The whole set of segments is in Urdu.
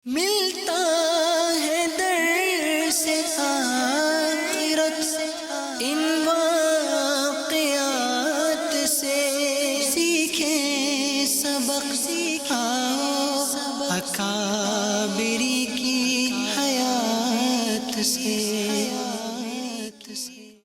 ملتا ہے در سے آخرت ان واقعات سے، سیکھیں سبق سکھاؤ اکابری کی حیات سے۔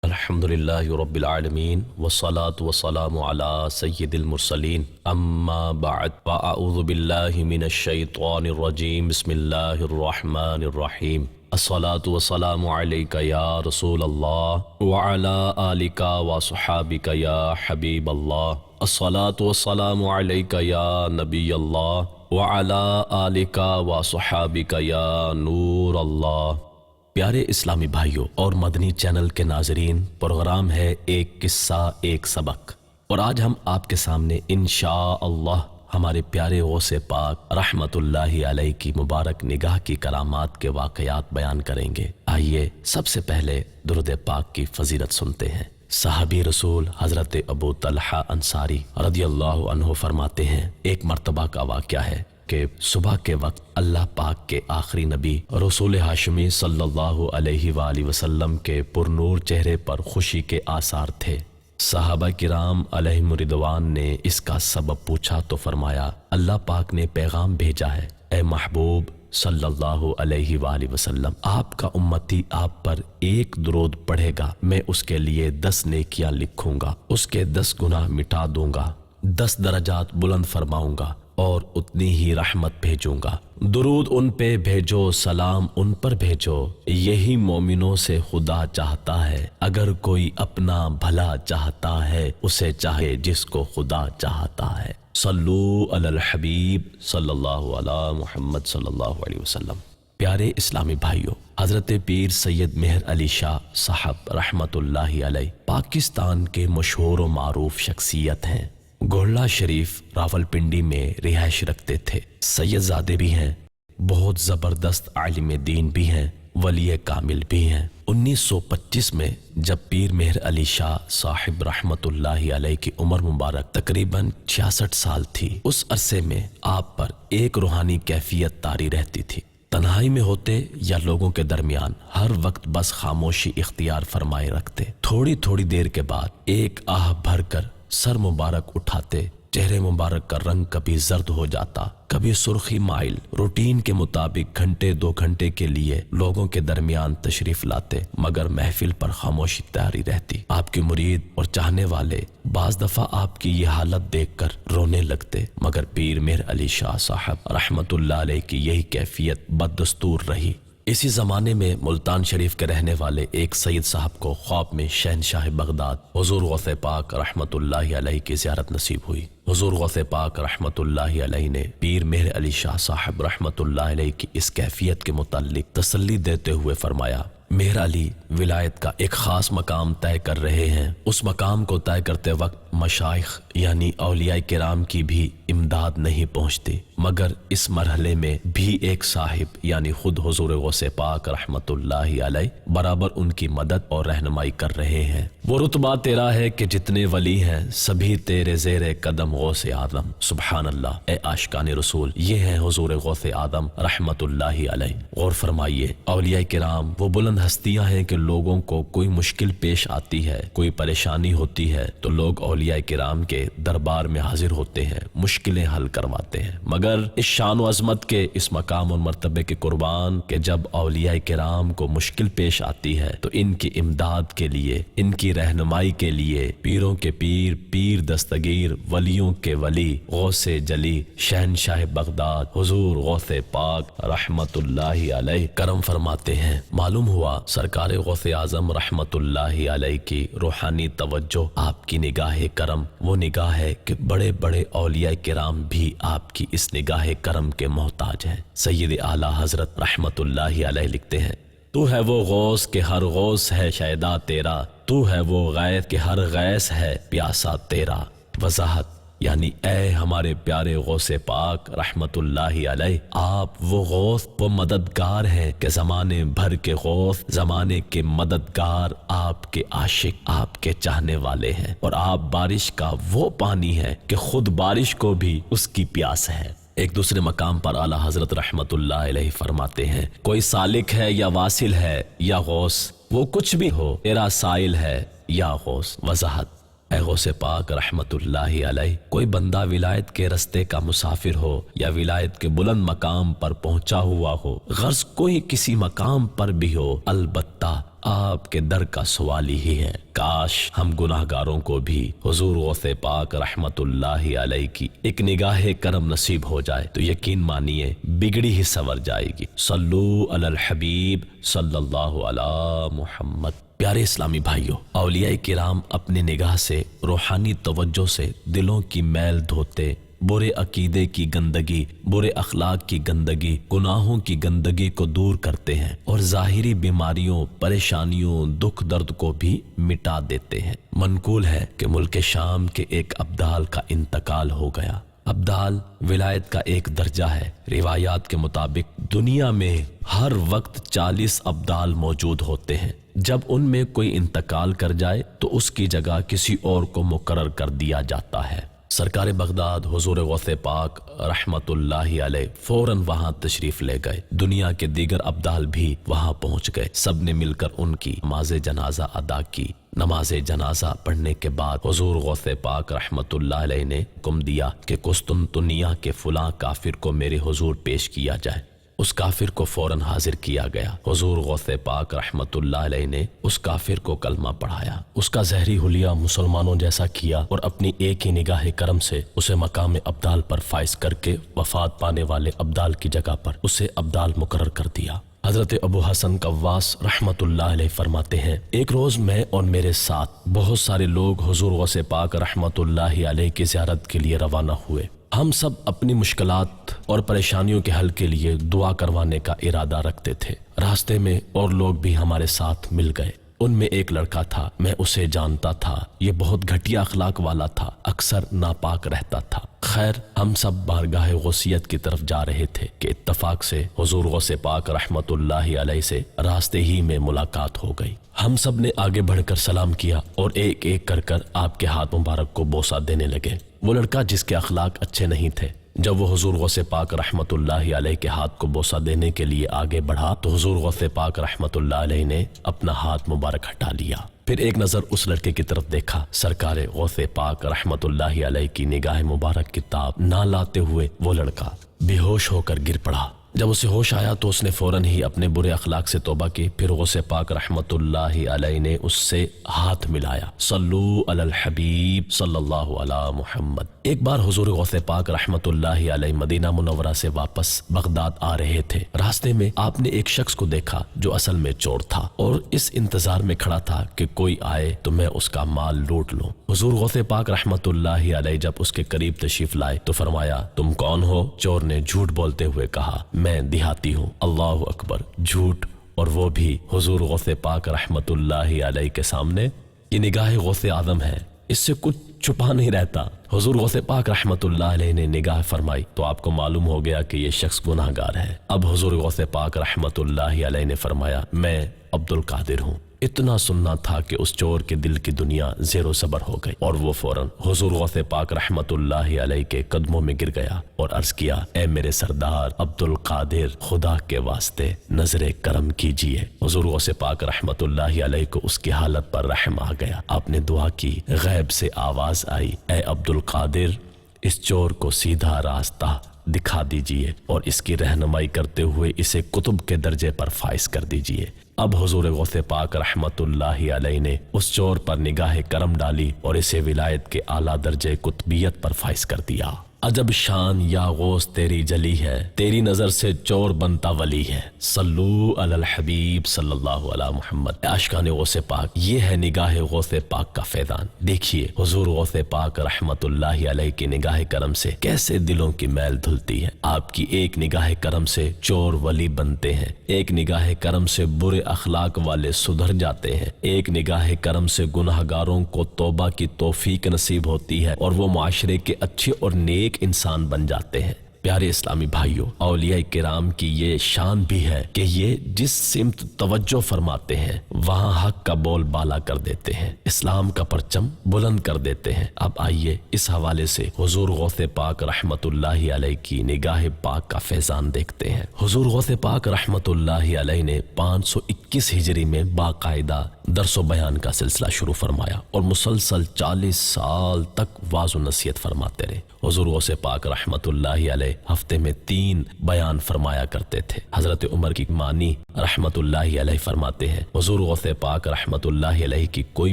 الحمدللہ رب العالمین والصلاة والسلام علی سید المرسلین، اما بعد فاعوذ باللہ من الشیطان الرجیم، بسم اللہ الرحمن الرحیم۔ الصلاة والسلام علیک یا رسول اللہ وعلی آلک وصحابک یا حبیب اللہ، الصلاة والسلام علیک یا نبی اللہ وعلی آلک وصحابک یا نور اللہ۔ پیارے اسلامی بھائیوں اور مدنی چینل کے ناظرین، پروگرام ہے ایک قصہ ایک سبق، اور آج ہم آپ کے سامنے انشاءاللہ ہمارے پیارے غوث پاک رحمت اللہ علیہ کی مبارک نگاہ کی کرامات کے واقعات بیان کریں گے۔ آئیے سب سے پہلے درود پاک کی فضیلت سنتے ہیں۔ صحابی رسول حضرت ابو طلحہ انصاری رضی اللہ عنہ فرماتے ہیں، ایک مرتبہ کا واقعہ ہے کہ صبح کے وقت اللہ پاک کے آخری نبی رسول ہاشمی صلی اللہ علیہ وآلہ وسلم کے پرنور چہرے پر خوشی کے آثار تھے۔ صحابہ کرام علیہم رضوان نے اس کا سبب پوچھا تو فرمایا، اللہ پاک نے پیغام بھیجا ہے، اے محبوب صلی اللہ علیہ وآلہ وسلم، آپ کا امتی آپ پر ایک درود پڑھے گا، میں اس کے لیے 10 نیکیاں لکھوں گا، اس کے 10 گناہ مٹا دوں گا، 10 درجات بلند فرماؤں گا اور اتنی ہی رحمت بھیجوں گا۔ درود ان پہ بھیجو، سلام ان پر بھیجو، یہی مومنوں سے خدا چاہتا ہے، اگر کوئی اپنا بھلا چاہتا ہے اسے چاہے جس کو خدا چاہتا ہے۔ صلو علی الحبیب صلی اللہ علی محمد صلی اللہ علیہ وسلم۔ پیارے اسلامی بھائیوں، حضرت پیر سید مہر علی شاہ صاحب رحمت اللہ علیہ پاکستان کے مشہور و معروف شخصیت ہیں۔ گولڑا شریف راولپنڈی میں رہائش رکھتے تھے، سید زادے بھی ہیں، بہت زبردست عالم دین بھی ہیں، ولی کامل بھی ہیں۔ 1925 میں جب پیر مہر علی شاہ صاحب رحمت اللہ علیہ کی عمر مبارک تقریباً 66 سال تھی، اس عرصے میں آپ پر ایک روحانی کیفیت طاری رہتی تھی۔ تنہائی میں ہوتے یا لوگوں کے درمیان ہر وقت بس خاموشی اختیار فرمائے رکھتے، تھوڑی تھوڑی دیر کے بعد ایک آہ بھر کر سر مبارک اٹھاتے، چہرے مبارک کا رنگ کبھی زرد ہو جاتا، کبھی سرخی مائل، روٹین کے مطابق گھنٹے 2 گھنٹے کے لیے لوگوں کے درمیان تشریف لاتے، مگر محفل پر خاموشی طاری رہتی۔ آپ کے مرید اور چاہنے والے بعض دفعہ آپ کی یہ حالت دیکھ کر رونے لگتے، مگر پیر مہر علی شاہ صاحب رحمت اللہ علیہ کی یہی کیفیت بددستور رہی۔ اسی زمانے میں ملتان شریف کے رہنے والے ایک سید صاحب کو خواب میں شہنشاہ بغداد حضور غوث پاک رحمت اللہ علیہ کی زیارت نصیب ہوئی۔ حضور غوث پاک رحمت اللہ علیہ نے پیر مہر علی شاہ صاحب رحمت اللہ علیہ کی اس کیفیت کے متعلق تسلی دیتے ہوئے فرمایا، مہر علی ولایت کا ایک خاص مقام طے کر رہے ہیں، اس مقام کو طے کرتے وقت مشائخ یعنی اولیاء کرام کی بھی امداد نہیں پہنچتی، مگر اس مرحلے میں بھی ایک صاحب یعنی خود حضور غوث پاک رحمت اللہ علیہ برابر ان کی مدد اور رہنمائی کر رہے ہیں۔ وہ رتبہ تیرا ہے کہ جتنے ولی ہیں سبھی تیرے زیر قدم غوث اعظم۔ سبحان اللہ، اے عاشقان رسول، یہ ہیں حضور غوث اعظم رحمت اللہ علیہ۔ غور فرمائیے، اولیاء کرام وہ بلند ہستیاں ہیں کہ لوگوں کو کوئی مشکل پیش آتی ہے، کوئی پریشانی ہوتی ہے تو لوگ اولیاء کرام کے دربار میں حاضر ہوتے ہیں، مشکلیں حل کرواتے ہیں، مگر اس شان و عظمت کے، اس مقام اور مرتبے کے قربان کہ جب اولیاء کرام کو مشکل پیش آتی ہے تو ان کی امداد کے لیے، ان کی رہنمائی کے لیے پیروں کے پیر، پیر دستگیر، ولیوں کے ولی، غوث جلی، شہنشاہ بغداد حضور غوث پاک رحمت اللہ علیہ کرم فرماتے ہیں۔ معلوم ہوا سرکار غوث اعظم رحمت اللہ علیہ کی روحانی توجہ، آپ کی نگاہ کرم وہ نگاہ ہے کہ بڑے بڑے اولیاء کرام بھی آپ کی اس نگاہ کرم کے محتاج ہیں۔ سید اعلیٰ حضرت رحمت اللہ علیہ لکھتے ہیں، تو ہے وہ غوث کہ ہر غوث ہے شیدا تیرا، تو ہے وہ غیث کہ ہر غیث ہے پیاسا تیرا۔ وضاحت یعنی اے ہمارے پیارے غوث پاک رحمت اللہ علیہ، آپ وہ غوث، وہ مددگار ہیں کہ زمانے بھر کے غوث، زمانے کے مددگار، آپ کے عاشق، آپ کے چاہنے والے ہیں، اور آپ بارش کا وہ پانی ہے کہ خود بارش کو بھی اس کی پیاس ہے۔ ایک دوسرے مقام پر اعلیٰ حضرت رحمت اللہ علیہ فرماتے ہیں، کوئی سالک ہے یا واصل ہے یا غوث، وہ کچھ بھی ہو، تیرا سائل ہے یا غوث۔ وضاحت: اے غوث پاک رحمت اللہ علیہ، کوئی بندہ ولایت کے رستے کا مسافر ہو یا ولایت کے بلند مقام پر پہنچا ہوا ہو، غرض کوئی کسی مقام پر بھی ہو، البتہ آپ کے در کا سوالی ہی ہے۔ کاش ہم گناہ گاروں کو بھی حضور غوث پاک رحمت اللہ علیہ کی ایک نگاہ کرم نصیب ہو جائے تو یقین مانیے بگڑی ہی سنور جائے گی۔ صلو علی الحبیب صلی اللہ علی محمد۔ پیارے اسلامی بھائیوں، اولیاء کرام اپنی نگاہ سے، روحانی توجہ سے دلوں کی میل دھوتے، برے عقیدے کی گندگی، برے اخلاق کی گندگی، گناہوں کی گندگی کو دور کرتے ہیں اور ظاہری بیماریوں، پریشانیوں، دکھ درد کو بھی مٹا دیتے ہیں۔ منقول ہے کہ ملک شام کے ایک ابدال کا انتقال ہو گیا۔ ابدال ولایت کا ایک درجہ ہے۔ روایات کے مطابق دنیا میں ہر وقت 40 ابدال موجود ہوتے ہیں۔ جب ان میں کوئی انتقال کر جائے تو اس کی جگہ کسی اور کو مقرر کر دیا جاتا ہے۔ سرکار بغداد حضور غوث پاک رحمت اللہ علیہ فوراً وہاں تشریف لے گئے۔ دنیا کے دیگر ابدال بھی وہاں پہنچ گئے۔ سب نے مل کر ان کی نماز جنازہ ادا کی۔ نماز جنازہ پڑھنے کے بعد حضور غوث پاک رحمت اللہ علیہ نے حکم دیا کہ قسطنطنیہ کے فلاں کافر کو میرے حضور پیش کیا جائے۔ اس کافر کو فوراً حاضر کیا گیا۔ حضور غوث پاک رحمت اللہ علیہ نے اس کافر کو کلمہ پڑھایا، اس کا زہری حلیہ مسلمانوں جیسا کیا اور اپنی ایک ہی نگاہ کرم سے اسے مقام ابدال پر فائز کر کے وفات پانے والے ابدال کی جگہ پر اسے ابدال مقرر کر دیا۔ حضرت ابو حسن قواس رحمت اللہ علیہ فرماتے ہیں، ایک روز میں اور میرے ساتھ بہت سارے لوگ حضور غوث پاک رحمت اللہ علیہ کی زیارت کے لیے روانہ ہوئے۔ ہم سب اپنی مشکلات اور پریشانیوں کے حل کے لیے دعا کروانے کا ارادہ رکھتے تھے۔ راستے میں اور لوگ بھی ہمارے ساتھ مل گئے۔ ان میں ایک لڑکا تھا، میں اسے جانتا تھا، یہ بہت گھٹیا اخلاق والا تھا، اکثر ناپاک رہتا تھا۔ خیر، ہم سب بارگاہ غوثیت کی طرف جا رہے تھے کہ اتفاق سے حضور غوث پاک رحمت اللہ علیہ سے راستے ہی میں ملاقات ہو گئی۔ ہم سب نے آگے بڑھ کر سلام کیا اور ایک ایک کر آپ کے ہاتھ مبارک کو بوسہ دینے لگے۔ وہ لڑکا جس کے اخلاق اچھے نہیں تھے، جب وہ حضور غوث پاک رحمت اللہ علیہ کے ہاتھ کو بوسہ دینے کے لیے آگے بڑھا تو حضور غوث پاک رحمت اللہ علیہ نے اپنا ہاتھ مبارک ہٹا لیا۔ پھر ایک نظر اس لڑکے کی طرف دیکھا۔ سرکار غوث پاک رحمت اللہ علیہ کی نگاہ مبارک کتاب نہ لاتے ہوئے وہ لڑکا بے ہوش ہو کر گر پڑا۔ جب اسے ہوش آیا تو اس نے فوراً ہی اپنے برے اخلاق سے توبہ کی۔ پھر غوث پاک رحمت اللہ علیہ نے اس سے ہاتھ ملایا۔ صلو علی الحبیب صلی اللہ علی محمد۔ ایک بار حضور غوث پاک رحمت اللہ علیہ مدینہ منورہ سے واپس بغداد آ رہے تھے۔ راستے میں آپ نے ایک شخص کو دیکھا جو اصل میں چور تھا اور اس انتظار میں کھڑا تھا کہ کوئی آئے تو میں اس کا مال لوٹ لوں۔ حضور غوث پاک رحمت اللہ علیہ جب اس کے قریب تشریف لائے تو فرمایا، تم کون ہو؟ چور نے جھوٹ بولتے ہوئے کہا، میں دیہاتی ہوں۔ اللہ اکبر! جھوٹ، اور وہ بھی حضور غوث پاک رحمت اللہ علیہ کے سامنے۔ یہ نگاہ غوث اعظم ہے، اس سے کچھ چھپا نہیں رہتا۔ حضور غوث پاک رحمت اللہ علیہ نے نگاہ فرمائی تو آپ کو معلوم ہو گیا کہ یہ شخص گناہ گار ہے۔ اب حضور غوث پاک رحمت اللہ علیہ نے فرمایا، میں عبد القادر ہوں۔ اتنا سننا تھا کہ اس چور کے دل کی دنیا زیر و زبر ہو گئی اور وہ فوراً حضور غوث پاک رحمت اللہ علیہ کے قدموں میں گر گیا اور عرض کیا، اے میرے سردار عبد القادر، خدا کے واسطے نظر کرم کیجئے۔ حضور غوث پاک رحمت اللہ علیہ کو اس کی حالت پر رحم آ گیا۔ آپ نے دعا کی، غیب سے آواز آئی، اے عبد القادر، اس چور کو سیدھا راستہ دکھا دیجئے اور اس کی رہنمائی کرتے ہوئے اسے قطب کے درجے پر فائز کر دیجئے۔ اب حضور غوث پاک رحمت اللہ علیہ نے اس چور پر نگاہ کرم ڈالی اور اسے ولایت کے اعلیٰ درجے قطبیت پر فائز کر دیا۔ عجب شان یا غوث تیری جلی ہے، تیری نظر سے چور بنتا ولی ہے۔ صلو علی الحبیب صلی اللہ علی محمد۔ عاشقان غوث پاک، یہ ہے نگاہ غوث پاک کا فیضان۔ دیکھیے حضور غوث پاک رحمت اللہ علیہ کی نگاہ کرم سے کیسے دلوں کی میل دھلتی ہے۔ آپ کی ایک نگاہ کرم سے چور ولی بنتے ہیں، ایک نگاہ کرم سے برے اخلاق والے سدھر جاتے ہیں، ایک نگاہ کرم سے گناہ گاروں کو توبہ کی توفیق نصیب ہوتی ہے اور وہ معاشرے کے اچھے اور نیک انسان بن جاتے ہیں۔ پیارے اسلامی بھائیوں، اولیاء کرام کی یہ شان بھی ہے کہ یہ جس سمت توجہ فرماتے ہیں وہاں حق کا بول بالا کر دیتے ہیں، اسلام کا پرچم بلند کر دیتے ہیں۔ اب آئیے اس حوالے سے حضور غوث پاک رحمت اللہ علیہ کی نگاہ پاک کا فیضان دیکھتے ہیں۔ حضور غوث پاک رحمت اللہ علیہ نے 521 ہجری میں باقاعدہ درس و بیان کا سلسلہ شروع فرمایا اور مسلسل 40 سال تک واعظ و نصیحت فرماتے رہے۔ حضور غوث پاک رحمت اللہ علیہ ہفتے میں 3 بیان فرمایا کرتے تھے۔ حضرت عمر کی مانی رحمت اللہ علیہ فرماتے ہیں، حضور غوث پاک رحمت اللہ علیہ کی کوئی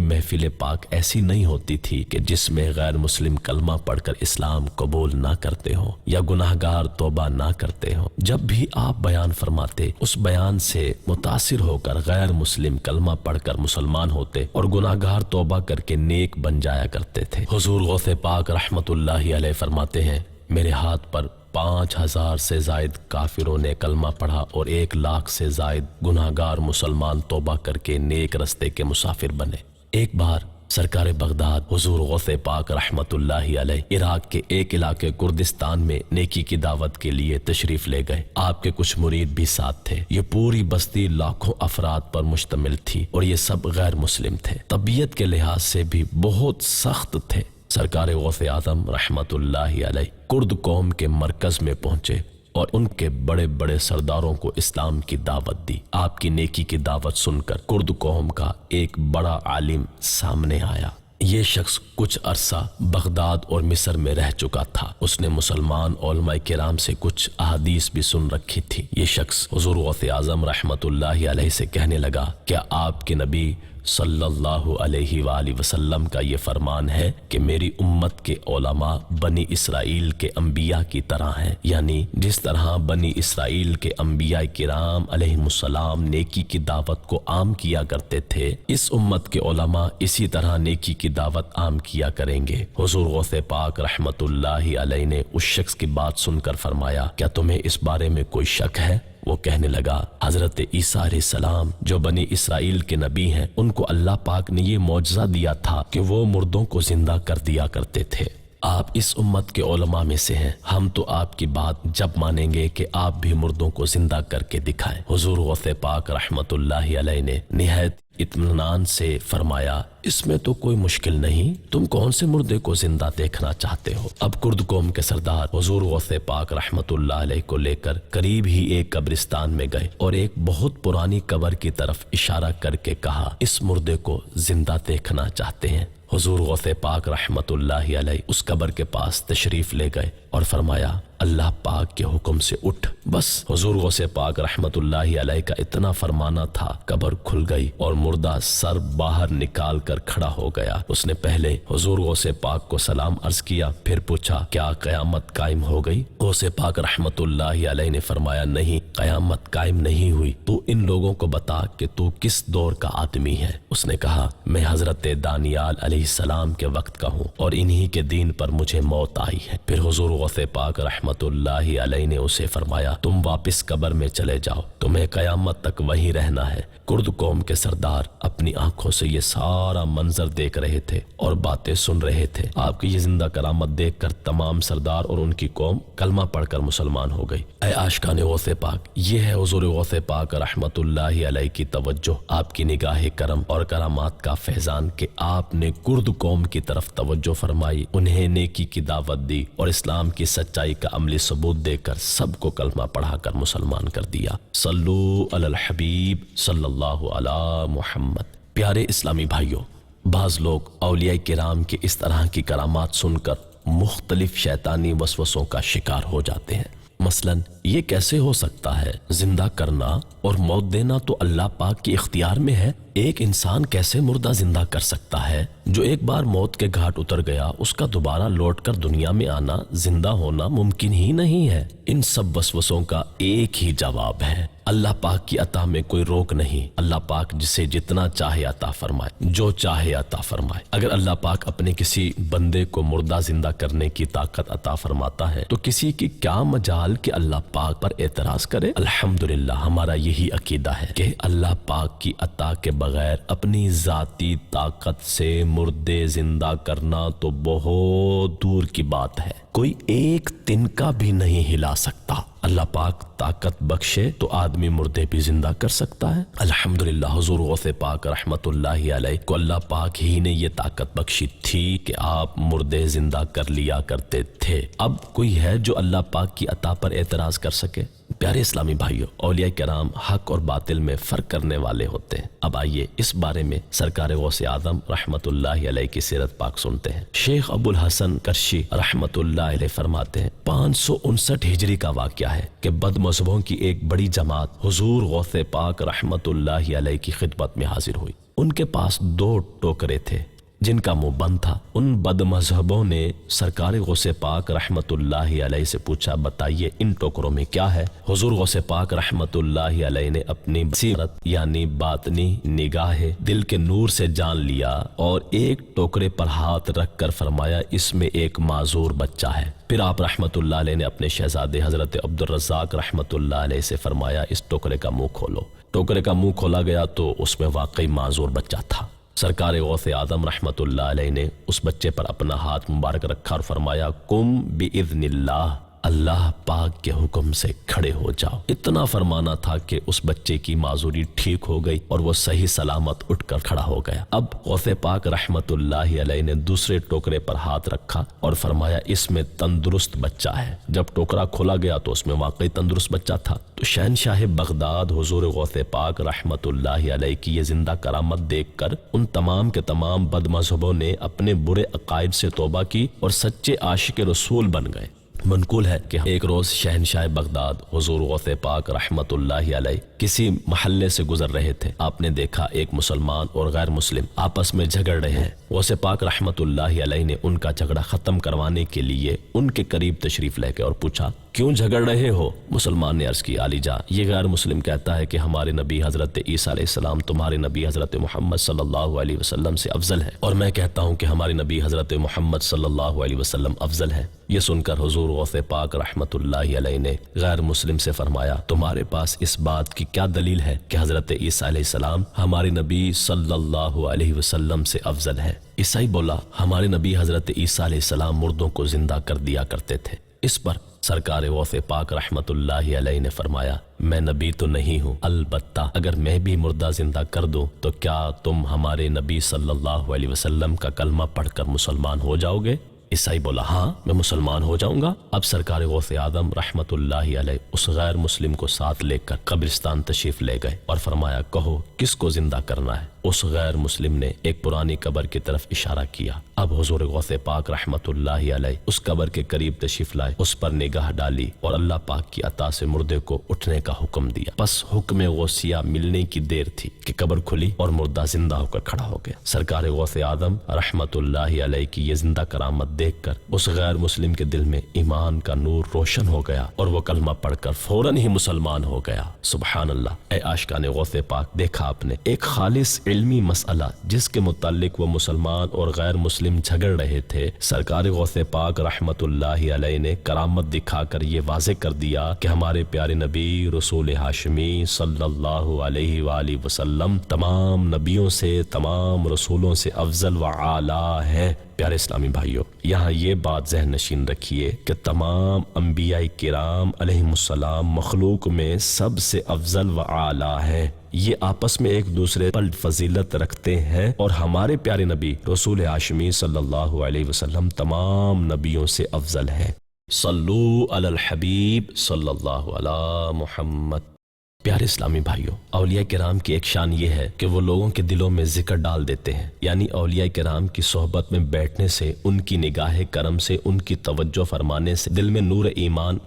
محفل پاک ایسی نہیں ہوتی تھی کہ جس میں غیر مسلم کلمہ پڑھ کر اسلام قبول نہ کرتے ہوں یا گناہگار توبہ نہ کرتے ہوں۔ جب بھی آپ بیان فرماتے اس بیان سے متاثر ہو کر غیر مسلم کلمہ پڑھ کر مسلمان ہوتے اور گناہگار توبہ کر کے نیک بن جایا کرتے تھے۔ حضور غوث پاک رحمت اللہ علیہ فرماتے ہیں، میرے ہاتھ پر 5000 سے زائد کافروں نے کلمہ پڑھا اور 1 لاکھ سے زائد گناہگار مسلمان توبہ کر کے نیک رستے کے مسافر بنے۔ ایک بار سرکار بغداد حضور غوث پاک رحمت اللہ علیہ عراق کے ایک علاقے کردستان میں نیکی کی دعوت کے لیے تشریف لے گئے۔ آپ کے کچھ مرید بھی ساتھ تھے۔ یہ پوری بستی لاکھوں افراد پر مشتمل تھی اور یہ سب غیر مسلم تھے، طبیعت کے لحاظ سے بھی بہت سخت تھے۔ سرکار غوث اعظم رحمت اللہ علیہ کرد قوم کے مرکز میں پہنچے اور ان کے بڑے بڑے سرداروں کو اسلام کی دعوت دی۔ آپ کی نیکی کی دعوت سن کر کرد قوم کا ایک بڑا عالم سامنے آیا۔ یہ شخص کچھ عرصہ بغداد اور مصر میں رہ چکا تھا۔ اس نے مسلمان علماء کرام سے کچھ احادیث بھی سن رکھی تھی۔ یہ شخص حضور غوث اعظم رحمت اللہ علیہ سے کہنے لگا، کیا آپ کے نبی صلی اللہ علیہ وآلہ وسلم کا یہ فرمان ہے کہ میری امت کے علماء بنی اسرائیل کے انبیاء کی طرح ہیں، یعنی جس طرح بنی اسرائیل کے انبیاء کرام علیہم السلام نیکی کی دعوت کو عام کیا کرتے تھے، اس امت کے علماء اسی طرح نیکی کی دعوت عام کیا کریں گے۔ حضور غوث پاک رحمت اللہ علیہ نے اس شخص کی بات سن کر فرمایا، کیا تمہیں اس بارے میں کوئی شک ہے؟ وہ کہنے لگا، حضرت عیسیٰ علیہ السلام جو بنی اسرائیل کے نبی ہیں، ان کو اللہ پاک نے یہ معجزہ دیا تھا کہ وہ مردوں کو زندہ کر دیا کرتے تھے۔ آپ اس امت کے علماء میں سے ہیں، ہم تو آپ کی بات جب مانیں گے کہ آپ بھی مردوں کو زندہ کر کے دکھائیں۔ حضور غوث پاک رحمت اللہ علیہ نے نہایت اطمینان سے فرمایا، اس میں تو کوئی مشکل نہیں، تم کون سے مردے کو زندہ دیکھنا چاہتے ہو؟ اب کرد قوم کے سردار حضور غوث پاک رحمت اللہ علیہ کو لے کر قریب ہی ایک قبرستان میں گئے اور ایک بہت پرانی قبر کی طرف اشارہ کر کے کہا، اس مردے کو زندہ دیکھنا چاہتے ہیں؟ حضور غوث پاک رحمت اللہ علیہ اس قبر کے پاس تشریف لے گئے اور فرمایا، اللہ پاک کے حکم سے اٹھ۔ بس حضور غوث پاک رحمت اللہ علیہ کا اتنا فرمانا تھا، قبر کھل گئی اور مردہ سر باہر نکال کر کھڑا ہو گیا۔ اس نے پہلے حضور غوث پاک کو سلام عرض کیا، پھر پوچھا، کیا قیامت قائم ہو گئی؟ غوث پاک رحمت اللہ علیہ نے فرمایا، نہیں، قیامت قائم نہیں ہوئی، تو ان لوگوں کو بتا کہ تو کس دور کا آدمی ہے۔ اس نے کہا، میں حضرت دانیال علیہ السلام کے وقت کا ہوں اور انہی کے دین پر مجھے موت آئی ہے۔ پھر حضور غوث پاک رحمت اللہ علیہ نے اسے فرمایا، تم واپس قبر میں چلے جاؤ، تمہیں قیامت تک وہیں رہنا ہے۔ کرد قوم کے سردار اپنی آنکھوں سے یہ سارا منظر دیکھ رہے تھے اور باتیں سن رہے تھے۔ آپ کی یہ زندہ کرامت دیکھ کر تمام سردار اور ان کی قوم کلمہ پڑھ کر مسلمان ہو گئی۔ اے عاشقان غوث پاک، یہ ہے حضور غوث پاک رحمت اللہ علیہ کی توجہ، آپ کی نگاہ کرم اور کرامات کا فیضان کہ آپ نے کرد قوم کی طرف توجہ فرمائی، انہیں نیکی کی دعوت دی اور اسلام کی سچائی کا عملی ثبوت دے کر سب کو کلمہ پڑھا کر مسلمان کر دیا۔ صلو علی الحبیب صلی اللہ علی محمد۔ پیارے اسلامی بھائیوں، بعض لوگ اولیاء کرام کے اس طرح کی کرامات سن کر مختلف شیطانی وسوسوں کا شکار ہو جاتے ہیں۔ مثلاً یہ کیسے ہو سکتا ہے؟ زندہ کرنا اور موت دینا تو اللہ پاک کے اختیار میں ہے۔ ایک انسان کیسے مردہ زندہ کر سکتا ہے؟ جو ایک بار موت کے گھاٹ اتر گیا، اس کا دوبارہ لوٹ کر دنیا میں آنا، زندہ ہونا ممکن ہی نہیں ہے۔ ان سب وسوسوں کا ایک ہی جواب ہے، اللہ پاک کی عطا میں کوئی روک نہیں۔ اللہ پاک جسے جتنا چاہے عطا فرمائے، جو چاہے عطا فرمائے۔ اگر اللہ پاک اپنے کسی بندے کو مردہ زندہ کرنے کی طاقت عطا فرماتا ہے تو کسی کی کیا مجال کہ اللہ پاک پر اعتراض کرے؟ الحمدللہ ہمارا یہی عقیدہ ہے کہ اللہ پاک کی عطا کے بغیر اپنی ذاتی طاقت سے مردے زندہ کرنا تو بہت دور کی بات ہے۔ کوئی ایک تنکا بھی نہیں ہلا سکتا۔ اللہ پاک طاقت بخشے تو آدمی مردے بھی زندہ کر سکتا ہے۔ الحمدللہ حضور غوث پاک رحمت اللہ علیہ کو اللہ پاک ہی نے یہ طاقت بخشی تھی کہ آپ مردے زندہ کر لیا کرتے تھے۔ اب کوئی ہے جو اللہ پاک کی عطا پر اعتراض کر سکے؟ پیارے اسلامی بھائیوں، اولیاء کرام حق اور باطل میں فرق کرنے والے ہوتے ہیں۔ اب آئیے اس بارے میں سرکار غوث اعظم رحمت اللہ علیہ کی سیرت پاک سنتے ہیں۔ شیخ ابو الحسن کرشی رحمت اللہ علیہ فرماتے ہیں 559 ہجری کا واقعہ ہے کہ بد مذہبوں کی ایک بڑی جماعت حضور غوث پاک رحمت اللہ علیہ کی خدمت میں حاضر ہوئی۔ ان کے پاس 2 ٹوکرے تھے جن کا منہ بند تھا۔ ان بد مذہبوں نے سرکار غوث پاک رحمت اللہ علیہ سے پوچھا، بتائیے ان ٹوکروں میں کیا ہے؟ حضور غوث پاک رحمت اللہ علیہ نے اپنی بصیرت یعنی باطنی نگاہ دل کے نور سے جان لیا اور ایک ٹوکرے پر ہاتھ رکھ کر فرمایا اس میں ایک معذور بچہ ہے۔ پھر آپ رحمت اللہ علیہ نے اپنے شہزادے حضرت عبد الرزاق رحمت اللہ علیہ سے فرمایا اس ٹوکرے کا منہ کھولو۔ ٹوکرے کا منہ کھولا گیا تو اس میں واقعی معذور بچہ تھا۔ سرکار غوث اعظم رحمت اللہ علیہ نے اس بچے پر اپنا ہاتھ مبارک رکھا اور فرمایا قم باذن اللہ، اللہ پاک کے حکم سے کھڑے ہو جاؤ۔ اتنا فرمانا تھا کہ اس بچے کی معذوری ٹھیک ہو گئی اور وہ صحیح سلامت اٹھ کر کھڑا ہو گیا۔ اب غوث پاک رحمت اللہ علیہ نے دوسرے ٹوکرے پر ہاتھ رکھا اور فرمایا اس میں تندرست بچہ ہے۔ جب ٹوکرا کھولا گیا تو اس میں واقعی تندرست بچہ تھا۔ تو شہنشاہ بغداد حضور غوث پاک رحمت اللہ علیہ کی یہ زندہ کرامت دیکھ کر ان تمام کے تمام بد مذہبوں نے اپنے برے عقائد سے توبہ کی اور سچے عاشق رسول بن گئے۔ منقول ہے کہ ایک روز شہنشاہ بغداد حضور غوث پاک رحمت اللہ علیہ کسی محلے سے گزر رہے تھے۔ آپ نے دیکھا ایک مسلمان اور غیر مسلم آپس میں جھگڑ رہے ہیں۔ غوث پاک رحمت اللہ علیہ نے ان کا جھگڑا ختم کروانے کے لیے ان کے قریب تشریف لے گئے اور پوچھا کیوں جھگڑ رہے ہو؟ مسلمان نے عرض کی علی جاں یہ غیر مسلم کہتا ہے کہ ہمارے نبی حضرت عیسیٰ علیہ السلام تمہارے نبی حضرت محمد صلی اللہ علیہ وسلم سے افضل ہے، اور میں کہتا ہوں کہ ہمارے نبی حضرت محمد صلی اللہ علیہ وسلم افضل ہے۔ یہ سن کر حضور غوث پاک رحمت اللہ علیہ نے غیر مسلم سے فرمایا تمہارے پاس اس بات کی کیا دلیل ہے کہ حضرت عیسیٰ علیہ السلام ہمارے نبی صلی اللہ علیہ وسلم سے افضل ہے؟ عیسائی بولا ہمارے نبی حضرت عیسیٰ علیہ السلام مردوں کو زندہ کر دیا کرتے تھے۔ اس پر سرکار غوث پاک رحمت اللہ علیہ نے فرمایا میں نبی تو نہیں ہوں، البتہ اگر میں بھی مردہ زندہ کر دوں تو کیا تم ہمارے نبی صلی اللہ علیہ وسلم کا کلمہ پڑھ کر مسلمان ہو جاؤ گے؟ عیسائی بولا ہاں میں مسلمان ہو جاؤں گا۔ اب سرکار غوث اعظم رحمت اللہ علیہ اس غیر مسلم کو ساتھ لے کر قبرستان تشریف لے گئے اور فرمایا کہو کس کو زندہ کرنا ہے؟ اس غیر مسلم نے ایک پرانی قبر کی طرف اشارہ کیا۔ اب حضور غوث پاک رحمت اللہ علیہ اس قبر کے قریب تشریف لائے، اس پر نگاہ ڈالی اور اللہ پاک کی عطا سے مردے کو اٹھنے کا حکم دیا۔ بس حکم غوثیہ ملنے کی دیر تھی کہ قبر کھلی اور مردہ زندہ ہو کر کھڑا ہو گیا۔ سرکار غوث اعظم رحمت اللہ علیہ کی یہ زندہ کرامت دیکھ کر اس غیر مسلم کے دل میں ایمان کا نور روشن ہو گیا اور وہ کلمہ پڑھ کر فوراً ہی مسلمان ہو گیا۔ سبحان اللہ! اے عاشقان غوث پاک، دیکھا آپ نے ایک خالص علمی مسئلہ جس کے متعلق وہ مسلمان اور غیر مسلم جھگڑ رہے تھے، سرکار غوث پاک رحمت اللہ علیہ نے کرامت دکھا کر یہ واضح کر دیا کہ ہمارے پیارے نبی رسول ہاشمی صلی اللہ علیہ وآلہ وسلم تمام نبیوں سے، تمام رسولوں سے افضل و اعلیٰ ہے۔ پیارے اسلامی بھائیوں، یہاں یہ بات ذہن نشین رکھیے کہ تمام انبیاء کرام علیہم السلام مخلوق میں سب سے افضل و اعلیٰ ہے۔ یہ آپس میں ایک دوسرے پر فضیلت رکھتے ہیں اور ہمارے پیارے نبی رسول ہاشمی صلی اللہ علیہ وسلم تمام نبیوں سے افضل ہے۔ صلو علی الحبیب صلی اللہ علی محمد۔ پیارے اسلامی بھائیوں، اولیاء کرام کی ایک شان یہ ہے کہ وہ لوگوں کے دلوں میں ذکر ڈال دیتے ہیں، یعنی اولیاء کرام کی صحبت میں بیٹھنے سے، ان کی نگاہ کرم سے، ان کی توجہ فرمانے سے دل میں نور ایمان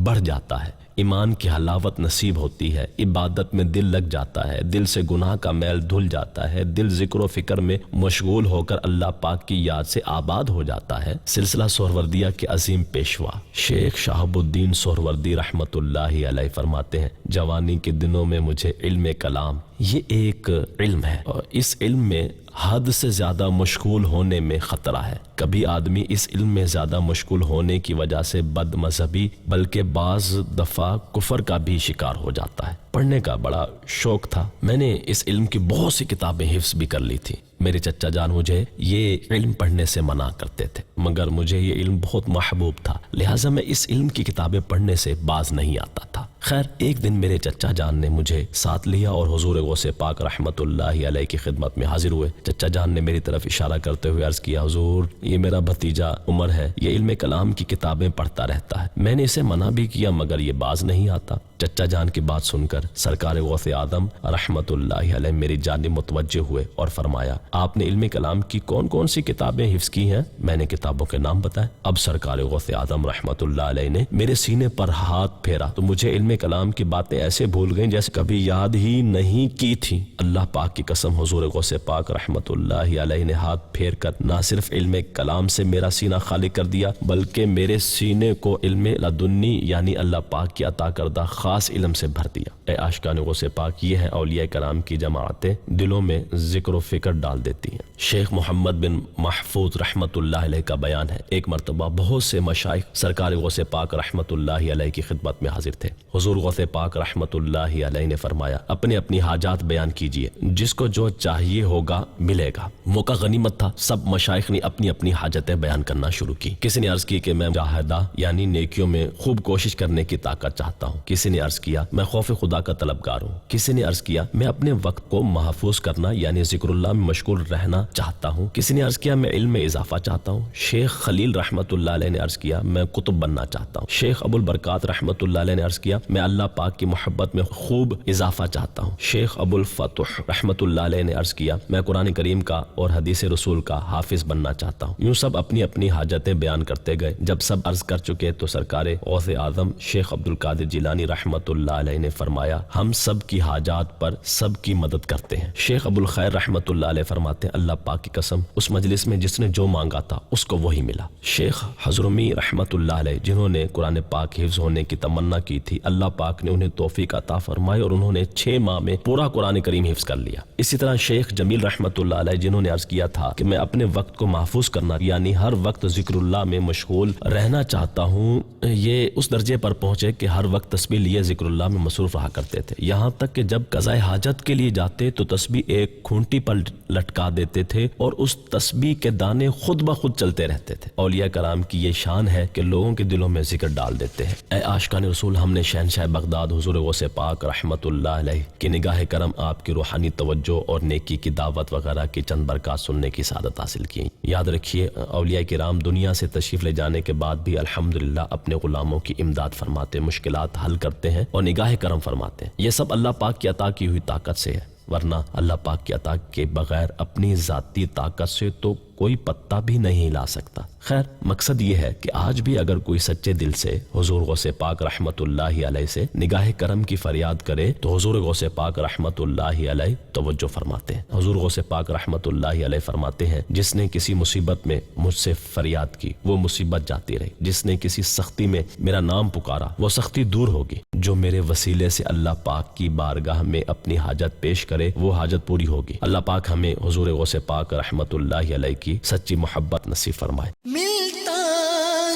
بڑھ جاتا ہے، ایمان کی حلاوت نصیب ہوتی ہے، عبادت میں دل لگ جاتا ہے، دل سے گناہ کا میل دھل جاتا ہے، دل ذکر و فکر میں مشغول ہو کر اللہ پاک کی یاد سے آباد ہو جاتا ہے۔ سلسلہ سہروردیہ کے عظیم پیشوا شیخ شہاب الدین سہروردی رحمت اللہ علیہ فرماتے ہیں جوانی کے دنوں میں مجھے علم کلام، یہ ایک علم ہے اور اس علم میں حد سے زیادہ مشغول ہونے میں خطرہ ہے۔ کبھی آدمی اس علم میں زیادہ مشغول ہونے کی وجہ سے بد مذہبی بلکہ بعض دفعہ کفر کا بھی شکار ہو جاتا ہے۔ پڑھنے کا بڑا شوق تھا، میں نے اس علم کی بہت سی کتابیں حفظ بھی کر لی تھی۔ میرے چچا جان مجھے یہ علم پڑھنے سے منع کرتے تھے، مگر مجھے یہ علم بہت محبوب تھا، لہٰذا میں اس علم کی کتابیں پڑھنے سے باز نہیں آتا تھا۔ خیر، ایک دن میرے چچا جان نے مجھے ساتھ لیا اور حضور غوث پاک رحمت اللہ علیہ کی خدمت میں حاضر ہوئے۔ چچا جان نے میری طرف اشارہ کرتے ہوئے عرض کیا، حضور یہ میرا بھتیجا عمر ہے، یہ علم کلام کی کتابیں پڑھتا رہتا ہے۔ میں نے اسے منع بھی کیا مگر یہ باز نہیں آتا۔ چچا جان کی بات سن کر سرکار غوث آدم رحمت اللہ علیہ میری جانب متوجہ ہوئے اور فرمایا، آپ نے علم کلام کی کون کون سی کتابیں حفظ کی ہیں؟ میں نے کتابوں کے نام بتائے۔ اب سرکار غوث آدم رحمت اللہ علیہ نے میرے سینے پر ہاتھ پھیرا تو مجھے علم کلام کی باتیں ایسے بھول گئیں جیسے کبھی یاد ہی نہیں کی تھی۔ اللہ پاک کی قسم، حضور غوث پاک رحمت اللہ علیہ نے ہاتھ پھیر کر نہ صرف علم کلام سے میرا سینہ خالی کر دیا بلکہ میرے سینے کو علم لدنی یعنی اللہ پاک کی عطا کردہ خاص علم سے بھر دیا۔ اے عاشقان غوث پاک، یہ ہیں اولیاء کرام کی جماعتیں، دلوں میں ذکر و فکر ڈال دیتی ہیں۔ شیخ محمد بن محفوظ رحمت اللہ علیہ کا بیان ہے، ایک مرتبہ بہت سے مشائخ سرکار غوث پاک رحمت اللہ علیہ کی خدمت میں حاضر تھے۔ حضور غوث پاک رحمت اللہ علیہ نے فرمایا، اپنی اپنی حاجات بیان کیجئے، جس کو جو چاہیے ہوگا ملے گا۔ موقع غنیمت تھا، سب مشائخ نے اپنی اپنی حاجتیں بیان کرنا شروع کی۔ کسی نے عرض کی کہ میں مجاہدہ یعنی نیکیوں میں خوب کوشش کرنے کی طاقت چاہتا ہوں۔ کسی نے عرض کیا میں خوف خدا کا طلبگار ہوں۔ کسی نے عرض کیا میں اپنے وقت کو محفوظ کرنا یعنی ذکر اللہ میں مشغول رہنا چاہتا ہوں۔ کسی نے عرض کیا میں علم میں اضافہ چاہتا ہوں۔ شیخ خلیل رحمت اللہ علیہ نے عرض کیا میں قطب بننا چاہتا ہوں۔ شیخ ابو البرکات رحمت اللہ علیہ نے عرض کیا میں اللہ پاک کی محبت میں خوب اضافہ چاہتا ہوں۔ شیخ ابو الفتح رحمت اللہ علیہ نے عرض کیا میں قرآن کریم کا اور حدیث رسول کا حافظ بننا چاہتا ہوں۔ یوں سب اپنی اپنی حاجتیں بیان کرتے گئے۔ جب سب عرض کر چکے تو سرکار غوث اعظم شیخ عبد القادر جیلانی رحمت اللہ علیہ نے فرمایا ہم سب کی حاجات پر سب کی مدد کرتے ہیں۔ شیخ ابو الخیر رحمت اللہ علیہ فرماتے ہیں اللہ پاک کی قسم اس مجلس میں جس نے جو مانگا تھا اس کو وہی ملا۔ شیخ حضرمی رحمت اللہ علیہ جنہوں نے قرآن پاک حفظ ہونے کی تمنا کی تھی، اللہ پاک نے انہیں توفیق عطا فرمائی اور انہوں نے 6 ماہ میں پورا قرآن کریم حفظ کر لیا۔ اسی طرح شیخ جمیل رحمت اللہ علیہ جنہوں نے عرض کیا تھا کہ میں اپنے وقت کو محفوظ کرنا یعنی ہر وقت ذکر اللہ میں مشغول رہنا چاہتا ہوں، یہ اس درجے پر پہنچے کہ ہر وقت تسبیح لیے ذکر اللہ میں مصروف رہا کرتے تھے، یہاں تک کہ جب قضائے حاجت کے لیے جاتے تو تسبیح ایک کھونٹی پر لٹکا دیتے تھے اور اس تسبیح کے دانے خود بخود چلتے رہتے تھے۔ اولیاء کرام کی یہ شان ہے کہ لوگوں کے دلوں میں ذکر ڈال دیتے ہیں۔ اے عاشقان رسول، ہم نے شہنشاہ بغداد حضور غوث پاک رحمت اللہ علیہ کی نگاہ کرم، آپ کی روحانی توجہ اور نیکی کی دعوت وغیرہ کی چند برکات سننے کی سعادت حاصل کی۔ یاد رکھیے اولیاء کرام دنیا سے تشریف لے جانے کے بعد بھی الحمدللہ اپنے غلاموں کی امداد فرماتے، مشکلات حل کرتے ہیں اور نگاہ کرم فرماتے ہیں۔ یہ سب اللہ پاک کی عطا کی ہوئی طاقت سے ہے، ورنہ اللہ پاک کی عطا کے بغیر اپنی ذاتی طاقت سے تو کوئی پتا بھی نہیں ہلا سکتا۔ خیر، مقصد یہ ہے کہ آج بھی اگر کوئی سچے دل سے حضور غوث پاک رحمت اللہ علیہ سے نگاہ کرم کی فریاد کرے تو حضور غوث پاک رحمت اللہ علیہ توجہ فرماتے ہیں۔ حضور غوث پاک رحمت اللہ علیہ فرماتے ہیں جس نے کسی مصیبت میں مجھ سے فریاد کی وہ مصیبت جاتی رہی، جس نے کسی سختی میں میرا نام پکارا وہ سختی دور ہوگی، جو میرے وسیلے سے اللہ پاک کی بارگاہ میں اپنی حاجت پیش کرے وہ حاجت پوری ہوگی۔ اللہ پاک ہمیں حضور غوث پاک رحمت اللہ علیہ کی سچی محبت نصیب فرمائے۔ ملتا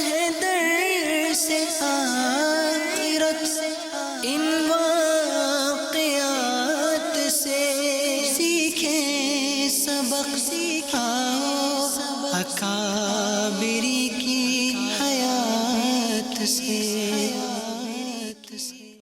ہے در سے آخرت ان واقعات سے، سیکھیں سبق، آؤ اکابر